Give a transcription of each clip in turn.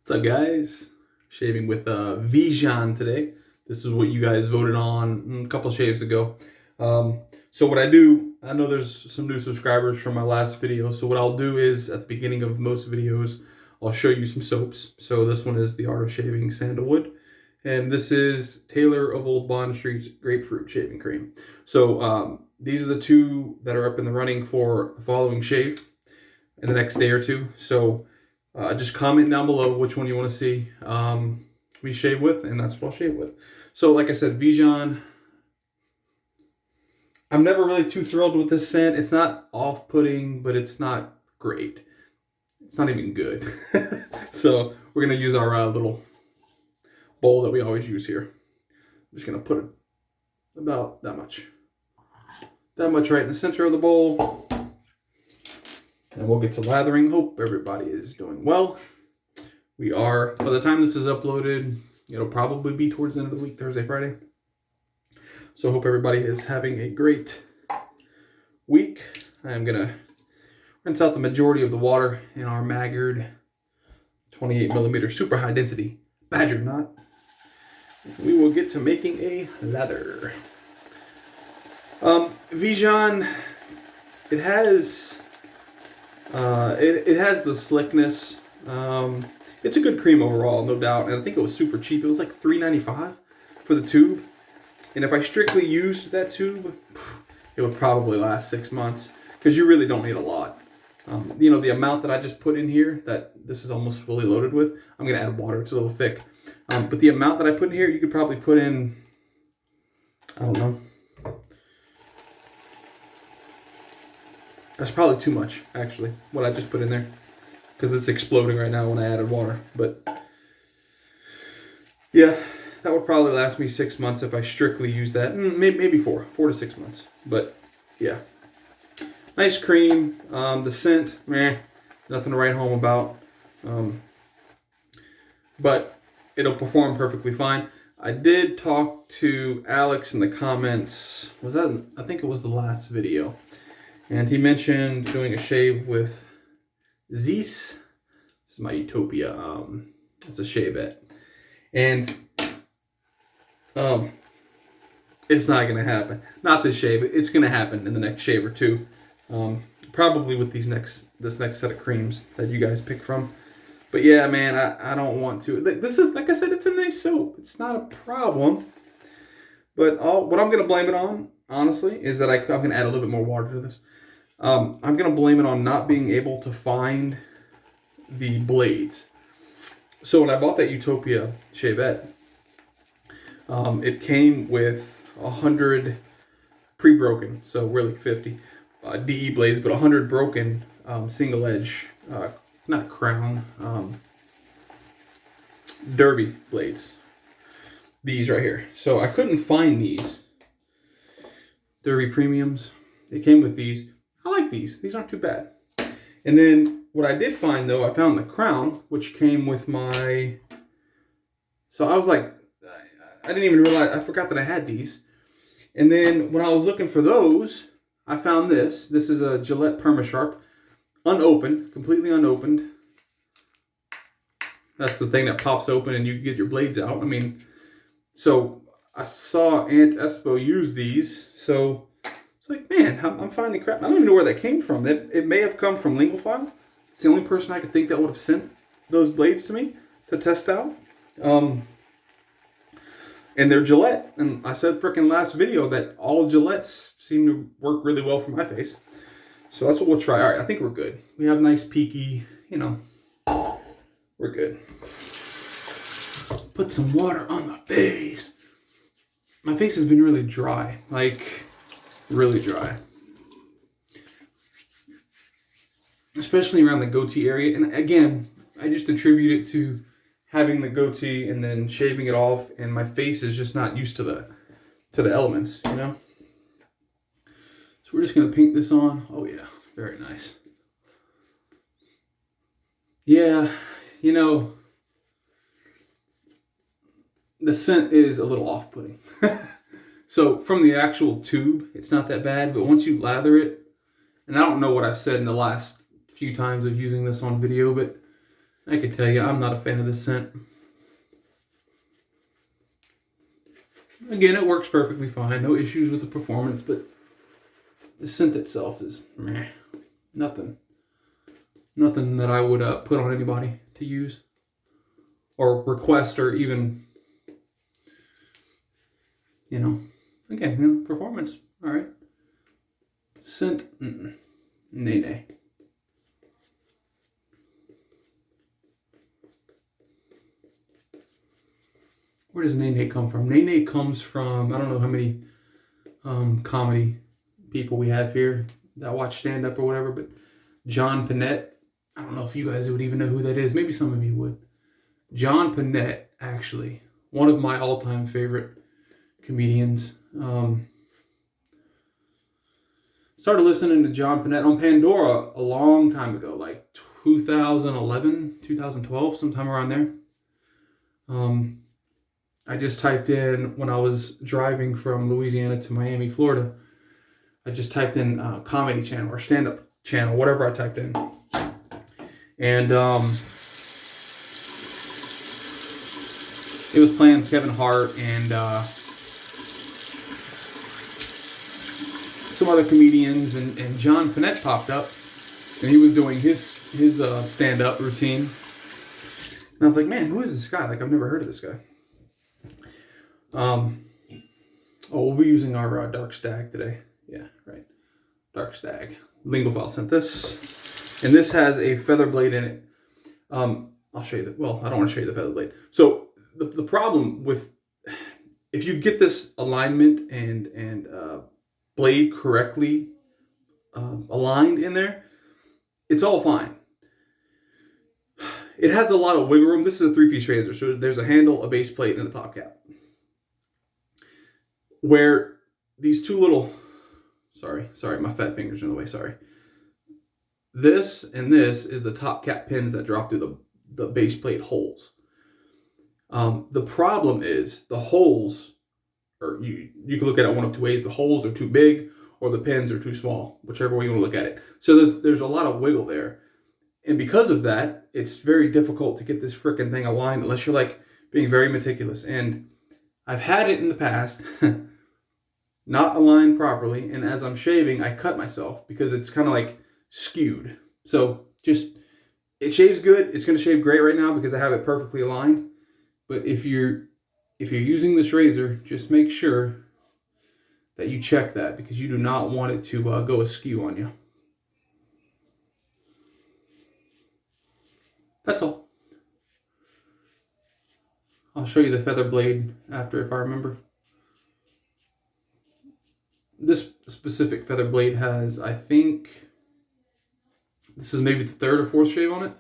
What's up, guys? Shaving with Vijan today. This is what you guys voted on a couple shaves ago. So what I do, I know there's some new subscribers from my last video. So what I'll do is at the beginning of most videos, I'll show you some soaps. So this one is The Art of Shaving Sandalwood. And this is Taylor of Old Bond Street's Grapefruit Shaving Cream. So these are the two that are up in the running for the following shave in the next day or two. So just comment down below which one you want to see me shave with, and that's what I'll shave with. So like I said, Vijan, I'm never really too thrilled with this scent. It's not off-putting, but it's not great. It's not even good. So we're going to use our little bowl that we always use here. I'm just going to put it about that much. That much right in the center of the bowl. And we'll get to lathering. Hope everybody is doing well. We are, by the time this is uploaded, it'll probably be towards the end of the week, Thursday, Friday. So hope everybody is having a great week. I'm going to rinse out the majority of the water in our Maggard 28mm super high density badger knot. We will get to making a lather. Vijan, it has the slickness. It's a good cream overall, no doubt. And I think it was super cheap. It was like $3.95 for the tube. And if I strictly used that tube, it would probably last 6 months because you really don't need a lot. You know, the amount that I just put in here, that this is almost fully loaded with, I'm going to add water. It's a little thick. But the amount that I put in here, you could probably put in, I don't know. That's probably too much, actually, what I just put in there. Because it's exploding right now when I added water. But, yeah, that would probably last me 6 months if I strictly use that. Maybe 4 to 6 months. But, yeah. Nice cream. The scent, nothing to write home about. But it'll perform perfectly fine. I did talk to Alex in the comments. I think it was the last video. And he mentioned doing a shave with Zeiss. This is my Utopia. It's a shavette. And it's not going to happen. Not this shave. It's going to happen in the next shave or two. Probably with this next set of creams that you guys pick from. But yeah, man, I don't want to. This is, like I said, it's a nice soap. It's not a problem. But what I'm going to blame it on, honestly, is that I'm going to add a little bit more water to this. I'm going to blame it on not being able to find the blades. So when I bought that Utopia shavette, it came with 100 pre-broken, so really 50 DE blades, but 100 broken single edge, not crown, derby blades. These right here. So I couldn't find these derby premiums. It came with these. I like these. These aren't too bad. And then what I did find, though, I found the crown, which came with my... So I was like, I didn't even realize, I forgot that I had these. And then when I was looking for those, I found this. This is a Gillette PermaSharp, unopened, completely unopened. That's the thing that pops open and you can get your blades out. I mean, so I saw Aunt Espo use these, so... It's like, man, I'm finding crap. I don't even know where that came from. It may have come from Linglefile. It's the only person I could think that would have sent those blades to me to test out. And they're Gillette. And I said freaking last video that all Gillettes seem to work really well for my face. So that's what we'll try. All right, I think we're good. We have nice peaky, you know, we're good. Put some water on my face. My face has been really dry. Like... really dry, especially around the goatee area. And again, I just attribute it to having the goatee and then shaving it off, and my face is just not used to the elements, you know. So we're just gonna paint this on. Oh yeah, very nice. Yeah, you know, the scent is a little off-putting. So from the actual tube, it's not that bad, but once you lather it, and I don't know what I've said in the last few times of using this on video, but I can tell you, I'm not a fan of this scent. Again, it works perfectly fine. No issues with the performance, but the scent itself is meh. Nothing. Nothing that I would put on anybody to use or request or even, again, performance. All right. Scent, nay. Where does nay come from? Nay comes from, I don't know how many comedy people we have here that watch stand-up or whatever, but John Panette, I don't know if you guys would even know who that is. Maybe some of you would. John Panette, actually, one of my all-time favorite comedians. Started listening to John Panette on Pandora a long time ago, like 2011, 2012, sometime around there. I just typed in, when I was driving from Louisiana to Miami, Florida, I just typed in comedy channel or stand-up channel, whatever I typed in. And it was playing Kevin Hart and some other comedians, and John Panette popped up, and he was doing his stand-up routine. And I was like, man, who is this guy? Like, I've never heard of this guy. We'll be using our Dark Stag today. Yeah, right. Dark Stag. Lingual file sent this. And this has a feather blade in it. I'll show you I don't want to show you the feather blade. So the problem with, if you get this alignment and blade correctly aligned in there, it's all fine. It has a lot of wiggle room. This is a 3-piece razor, so there's a handle, a base plate, and a top cap. Where these two little, sorry, my fat fingers are in the way, sorry. This and this is the top cap pins that drop through the base plate holes. The problem is the holes, or you can look at it one of two ways. The holes are too big or the pins are too small, whichever way you want to look at it. So there's a lot of wiggle there. And because of that, it's very difficult to get this freaking thing aligned unless you're like being very meticulous. And I've had it in the past not aligned properly, and as I'm shaving, I cut myself because it's kind of like skewed. So it shaves good. It's going to shave great right now because I have it perfectly aligned. But if you're using this razor, just make sure that you check that, because you do not want it to go askew on you. That's all. I'll show you the feather blade after if I remember. This specific feather blade has, I think, this is maybe the 3rd or 4th shave on it.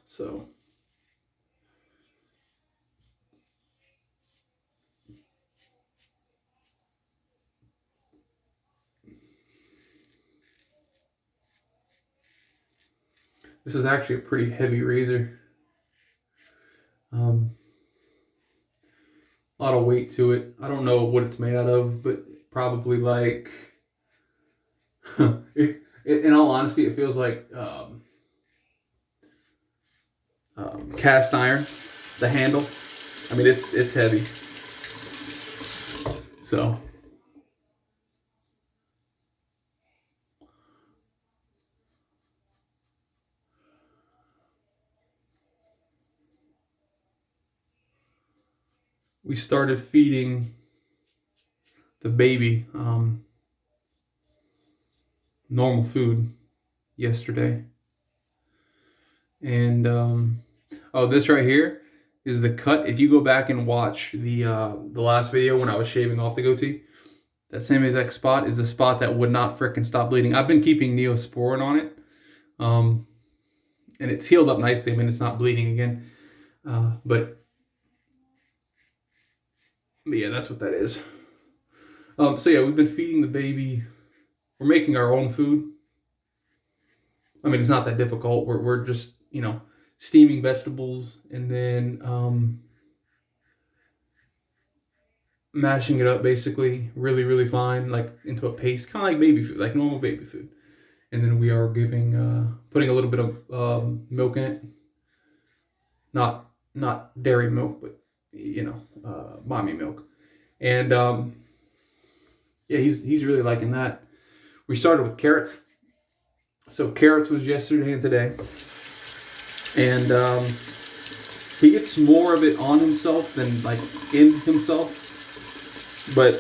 So this is actually a pretty heavy razor. A lot of weight to it. I don't know what it's made out of, but probably like, in all honesty, it feels like cast iron, the handle. I mean, it's heavy. So we started feeding the baby normal food yesterday. And this right here is the cut. If you go back and watch the last video when I was shaving off the goatee, that same exact spot is the spot that would not frickin' stop bleeding. I've been keeping Neosporin on it, and it's healed up nicely. I mean, it's not bleeding again, but yeah, that's what that is. So yeah, we've been feeding the baby. We're making our own food. I mean, it's not that difficult. We're just, steaming vegetables and then mashing it up basically really, really fine, like into a paste, kind of like baby food, like normal baby food. And then we are putting a little bit of milk in it, not dairy milk, but mommy milk. And yeah, he's really liking that. We started with carrots. So carrots was yesterday and today, and he gets more of it on himself than like in himself. But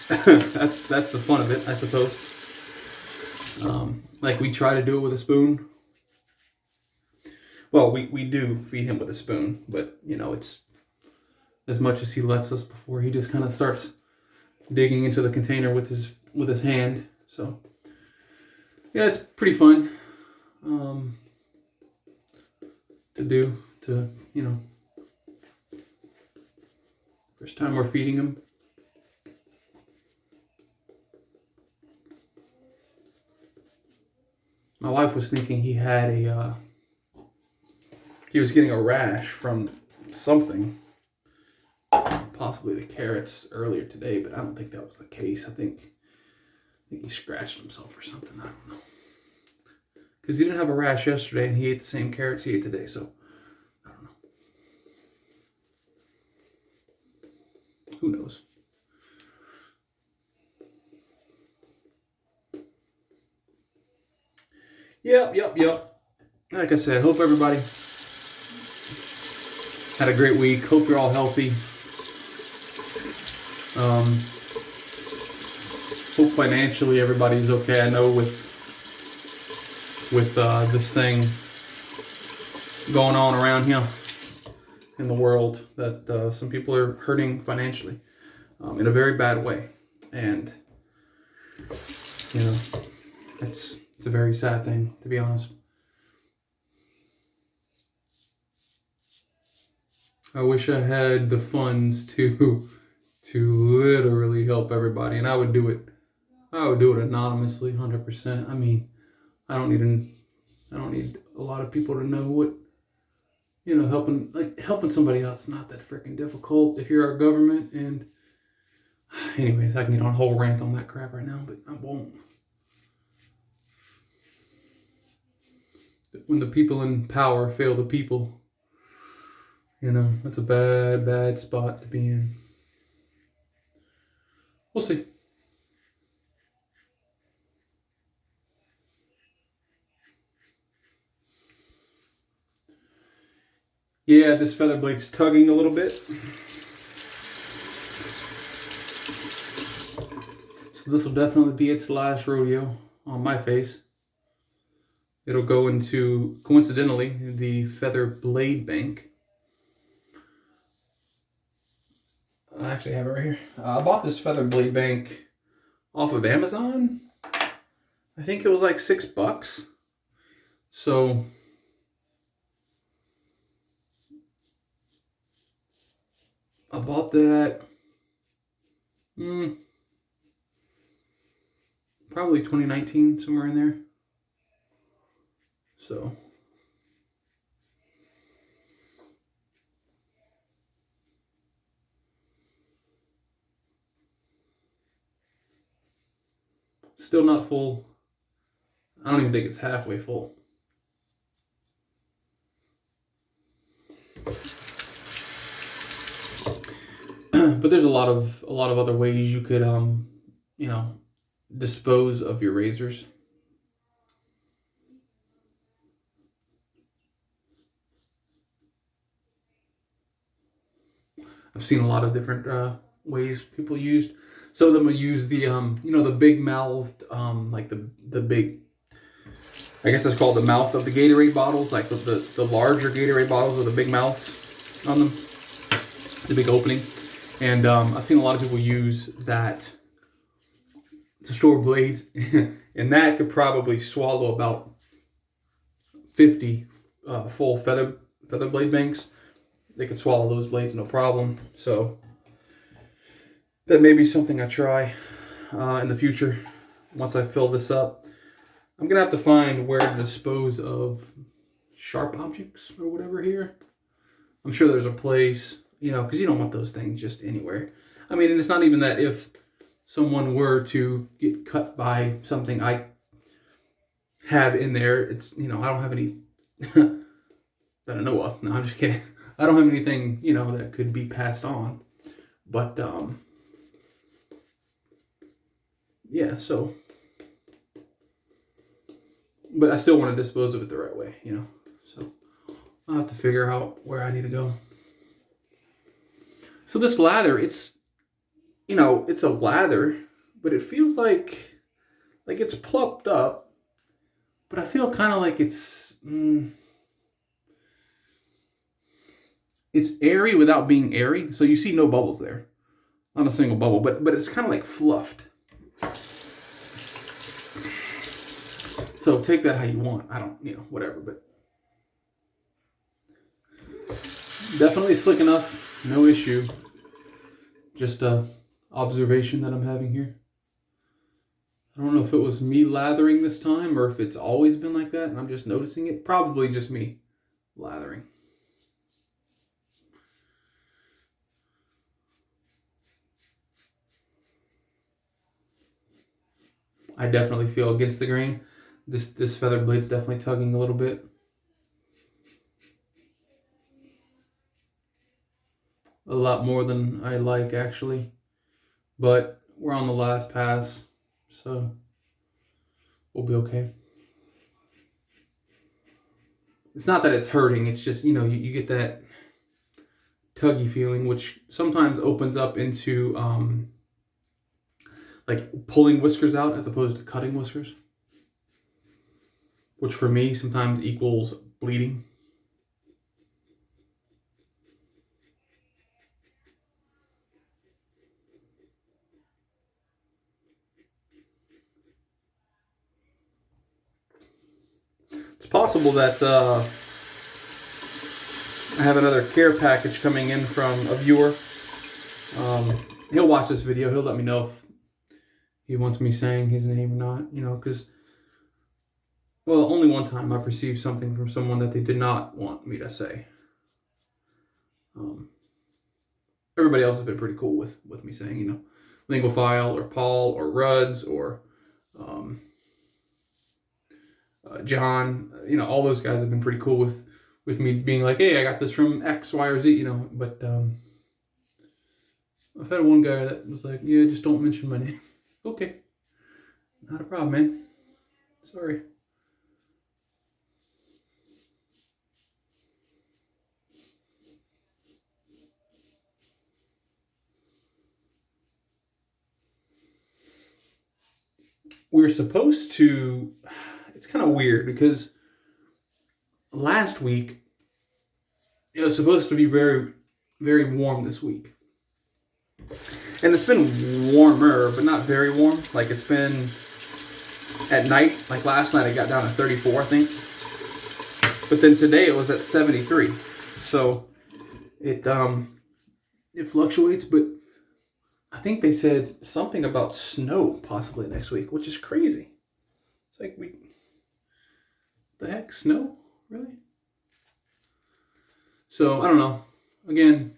that's the fun of it, I suppose. Like we try to do it with a spoon. Well, we do feed him with a spoon, but it's as much as he lets us before he just kind of starts digging into the container with his hand. So yeah, it's pretty fun to do. First time we're feeding him. My wife was thinking he was getting a rash from something, possibly the carrots earlier today, but I don't think that was the case. I think he scratched himself or something. I don't know. Because he didn't have a rash yesterday and he ate the same carrots he ate today, so I don't know. Who knows? Yep. Like I said, hope everybody had a great week. Hope you're all healthy. Hope financially everybody's okay. I know with this thing going on around here in the world that some people are hurting financially in a very bad way, and it's a very sad thing, to be honest. I wish I had the funds to literally help everybody, and I would do it. I would do it anonymously, 100%. I mean, I don't need a lot of people to know what, helping somebody else is not that freaking difficult if you're our government. And anyways, I can get on a whole rant on that crap right now, but I won't. When the people in power fail the people, that's a bad spot to be in. We'll see. Yeah, this feather blade's tugging a little bit. So this will definitely be its last rodeo on my face. It'll go into, coincidentally, the feather blade bank. I actually have it right here. I bought this feather blade bank off of Amazon. I think it was like $6. So I bought that probably 2019, somewhere in there. So still not full. I don't even think it's halfway full. But there's a lot of other ways you could dispose of your razors. I've seen a lot of different ways people used. Some of them will use the the big mouthed like the big, I guess it's called the mouth of the Gatorade bottles, like the larger Gatorade bottles with the big mouths on them, the big opening. And I've seen a lot of people use that to store blades, and that could probably swallow about 50 full feather blade banks. They could swallow those blades no problem. So that may be something I try in the future. Once I fill this up, I'm gonna have to find where to dispose of sharp objects or whatever here. I'm sure there's a place, because you don't want those things just anywhere. I mean, and it's not even that if someone were to get cut by something I have in there, it's, I don't have any that I know of. No, I'm just kidding. I don't have anything, you know, that could be passed on. But, yeah, so. But I still want to dispose of it the right way, you know. So I'll have to figure out where I need to go. So this lather, it's, you know, it's a lather, but it feels like it's plucked up. But I feel kind of like it's airy without being airy. So you see no bubbles there. Not a single bubble, but it's kind of like fluffed. So take that how you want. I don't, you know, whatever, but definitely slick enough. No issue. Just a observation that I'm having here. I don't know if it was me lathering this time or if it's always been like that and I'm just noticing it. Probably just me lathering. I definitely feel against the grain. This feather blade's definitely tugging a little bit. A lot more than I like, actually. But we're on the last pass, so we'll be okay. It's not that it's hurting, it's just, you know, you get that tuggy feeling, which sometimes opens up into like pulling whiskers out as opposed to cutting whiskers, which for me sometimes equals bleeding. It's possible that I have another care package coming in from a viewer. He'll watch this video. He'll let me know if he wants me saying his name or not, you know, because, well, only one time I've received something from someone that they did not want me to say. Everybody else has been pretty cool with me saying, you know, Lingophile or Paul or Ruds or John, you know, all those guys have been pretty cool with me being like, hey, I got this from X, Y, or Z, you know, but I've had one guy that was like, yeah, just don't mention my name. Okay. Not a problem, man. Sorry. We're supposed to, it's kind of weird because last week it was supposed to be very, very warm this week. And it's been warmer, but not very warm. Like it's been at night, like last night it got down to 34, I think. But then today it was at 73. So it fluctates, but I think they said something about snow possibly next week, which is crazy. It's like the heck, snow? Really? So I don't know. Again,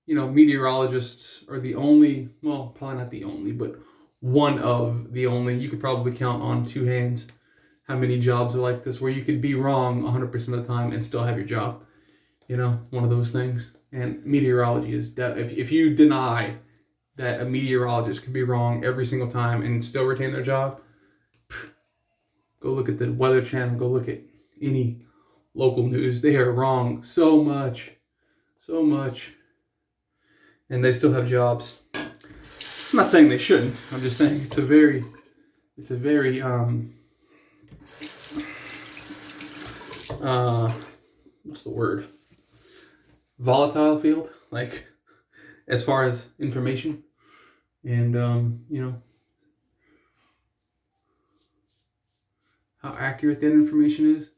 you know, meteorologists are the only, well, probably not the only, but one of the only, you could probably count on two hands how many jobs are like this where you could be wrong 100% of the time and still have your job. You know, one of those things. And meteorology is, if you deny that a meteorologist can be wrong every single time and still retain their job, go look at the Weather Channel, go look at any local news. They are wrong so much, and they still have jobs. I'm not saying they shouldn't. I'm just saying it's a very what's the word? Volatile field, like as far as information, and you know, how accurate that information is.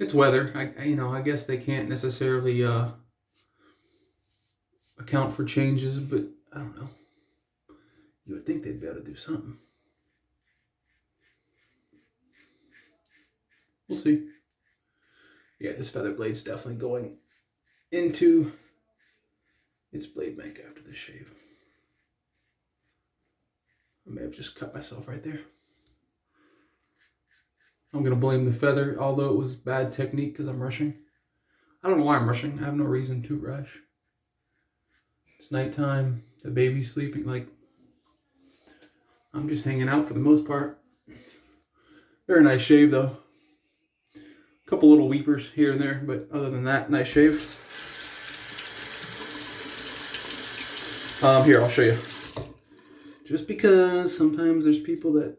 It's weather. I guess they can't necessarily account for changes, but I don't know. You would think they'd be able to do something. We'll see. Yeah, this feather blade's definitely going into its blade bank after the shave. I may have just cut myself right there. I'm going to blame the feather, although it was bad technique because I'm rushing. I don't know why I'm rushing. I have no reason to rush. It's nighttime. The baby's sleeping. Like, I'm just hanging out for the most part. Very nice shave, though. A couple little weepers here and there, but other than that, nice shave. Here, I'll show you. Just because sometimes there's people that...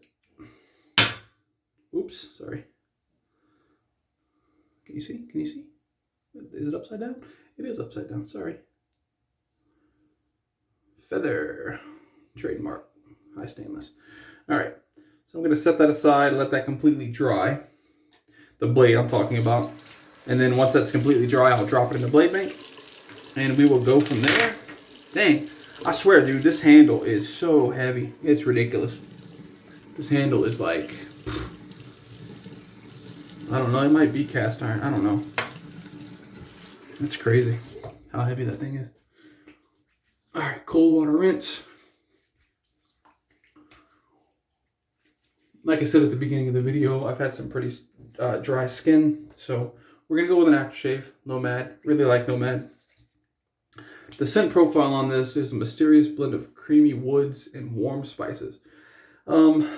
Oops, sorry. Can you see? Can you see? Is it upside down? It is upside down, sorry. Feather. Trademark. High stainless. All right. So I'm going to set that aside, let that completely dry. The blade I'm talking about. And then once that's completely dry, I'll drop it in the blade bank. And we will go from there. Dang. I swear, dude, this handle is so heavy. It's ridiculous. This handle is like... I don't know. It might be cast iron. I don't know. That's crazy how heavy that thing is. All right, cold water rinse. Like I said at the beginning of the video, I've had some pretty dry skin, so we're gonna go with an aftershave, Nomad. Really like Nomad. The scent profile on this is a mysterious blend of creamy woods and warm spices. I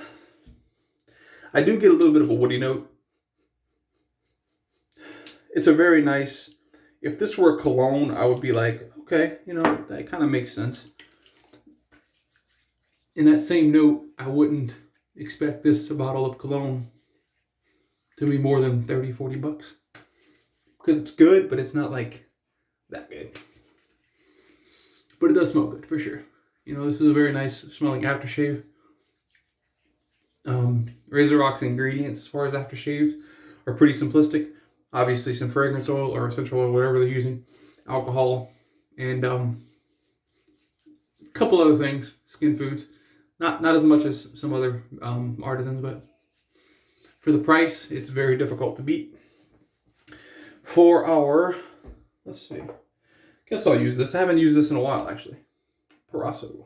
do get a little bit of a woody note. It's a very nice, if this were a cologne, I would be like, okay, you know, that kind of makes sense. In that same note, I wouldn't expect this bottle of cologne to be more than 30, 40 bucks. Because it's good, but it's not like that good. But it does smell good, for sure. You know, this is a very nice smelling aftershave. Razor Rock's ingredients as far as aftershaves are pretty simplistic. Obviously some fragrance oil or essential oil, whatever they're using. Alcohol, and a couple other things, skin foods. Not as much as some other artisans, but for the price, it's very difficult to beat. For our, let's see, guess I'll use this. I haven't used this in a while, actually. Parasso.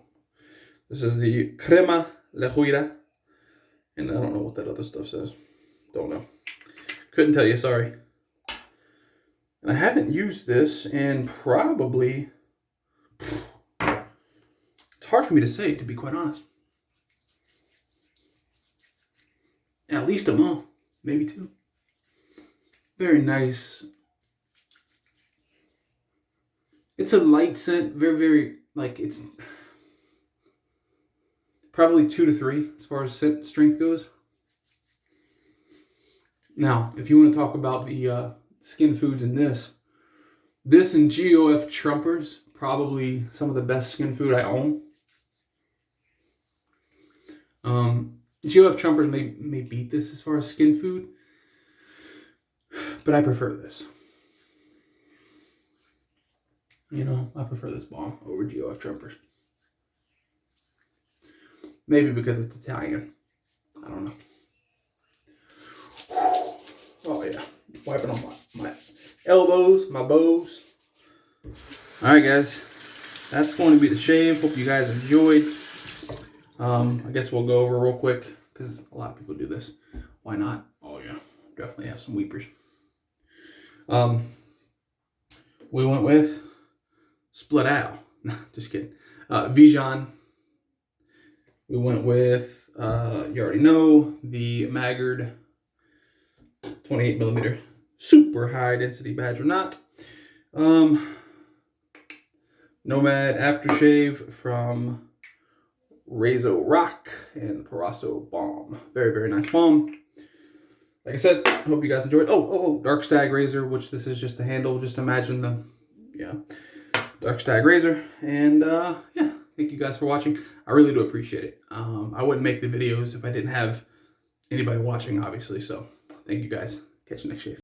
This is the Crema Lejuira, and I don't know what that other stuff says. Don't know. Couldn't tell you, sorry. And I haven't used this in probably, it's hard for me to say, to be quite honest. At least a month, maybe 2. Very nice. It's a light scent, very, very, like, it's probably 2 to 3 as far as scent strength goes. Now, if you want to talk about the skin foods in this and GOF Trumpers, probably some of the best skin food I own. GOF Trumpers may beat this as far as skin food, but I prefer this. You know, I prefer this bomb over GOF Trumpers. Maybe because it's Italian. I don't know. Oh yeah, wiping on my elbows, my bows. All right, guys, that's going to be the shave. Hope you guys enjoyed. I guess we'll go over real quick because a lot of people do this. Why not? Oh yeah, definitely have some weepers. We went with Split Owl. No, just kidding. Vijan. We went with, you already know, the Maggard 28mm super high density badger knot. Nomad aftershave from Razor Rock and the Parasso balm. Very, very nice balm. Like I said, hope you guys enjoyed. Oh, Dark Stag razor, which this is just the handle. Just imagine the, yeah, Dark Stag razor. And yeah, thank you guys for watching. I really do appreciate it. I wouldn't make the videos if I didn't have anybody watching, obviously. So thank you guys. Catch you next shave.